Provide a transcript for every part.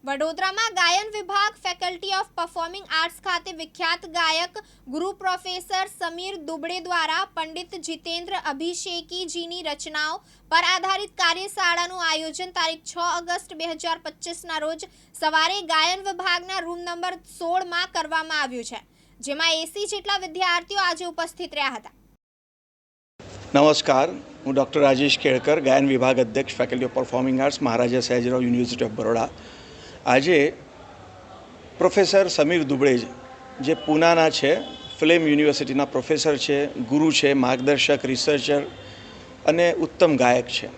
વડોદરામાં ગાયન વિભાગ ફેકલ્ટી ઓફ પરફોર્મિંગ આર્ટ્સ ખાતે વિખ્યાત ગાયક ગુરુ પ્રોફેસર સમીર દુબડે દ્વારા પંડિત જીતેન્દ્ર અભિષેકીજીની રચનાઓ પર આધારિત કાર્યશાળાનું આયોજન તારીખ 6 ઓગસ્ટ 2025ના રોજ સવારે ગાયન વિભાગના રૂમ નંબર 16માં કરવામાં આવ્યું છે, જેમાં 80 જેટલા વિદ્યાર્થીઓ આજે ઉપસ્થિત રહ્યા હતા। નમસ્કાર, હું ડૉક્ટર રાજેશ કેળકર, ગાયન વિભાગ અધ્યક્ષ, faculty of performing arts, Maharaja Sayajirao university of Baroda. આજે પ્રોફેસર સમીર દુબડે, જે પૂનાના છે, ફિલ્મ યુનિવર્સિટીના પ્રોફેસર છે, ગુરુ છે, માર્ગદર્શક, રિસર્ચર અને ઉત્તમ ગાયક છે,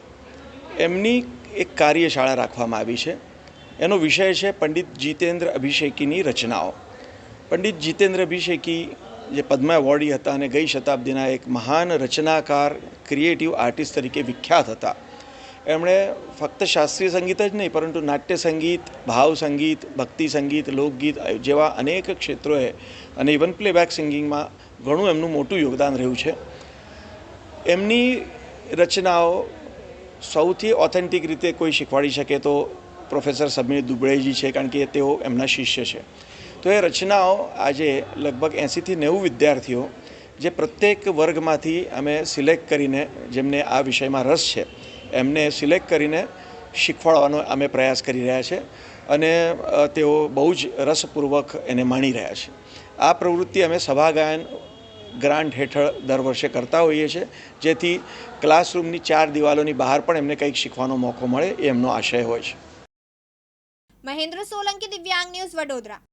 એમની એક કાર્યશાળા રાખવામાં આવી છે। એનો વિષય છે પંડિત જીતેન્દ્ર અભિષેકીની રચનાઓ। પંડિત જીતેન્દ્ર અભિષેકી જે પદ્મ એવોર્ડી હતા અને ગઈ શતાબ્દીના એક મહાન રચનાકાર, ક્રિએટિવ આર્ટિસ્ટ તરીકે વિખ્યાત હતા। એમણે ફક્ત શાસ્ત્રીય સંગીત જ નહીં, પરંતુ નાટ્ય સંગીત, ભાવ સંગીત, ભક્તિ સંગીત, લોકગીત જેવા અનેક ક્ષેત્રોએ અને ઇવન પ્લેબેક સિંગિંગમાં ઘણું એમનું મોટું યોગદાન રહ્યું છે। એમની રચનાઓ સૌથી ઓથેન્ટિક રીતે કોઈ શીખવાડી શકે તો પ્રોફેસર સમીર દુબડેજી છે, કારણ કે તેઓ એમના શિષ્ય છે। તો એ રચનાઓ આજે લગભગ 80થી 90 વિદ્યાર્થીઓ, જે પ્રત્યેક વર્ગમાંથી અમે સિલેક્ટ કરીને, જેમને આ વિષયમાં રસ છે, એમને સિલેક્ટ કરીને શીખવાડવાનો અમે પ્રયાસ કરી રહ્યા છે અને તેઓ બહુ જ રસપૂર્વક એને માણી રહ્યા છે। આ પ્રવૃત્તિ અમે સભા ગાયન ગ્રાન્ટ હેઠળ દર વર્ષે કરતા હોઈએ છીએ, જેથી ક્લાસરૂમની 4 દિવાલોની બહાર પણ એમને કંઈક શીખવાનો મોકો મળે, એ એમનો આશય હોય છે। મહેન્દ્ર સોલંકી, દિવ્યાંગ ન્યૂઝ, વડોદરા।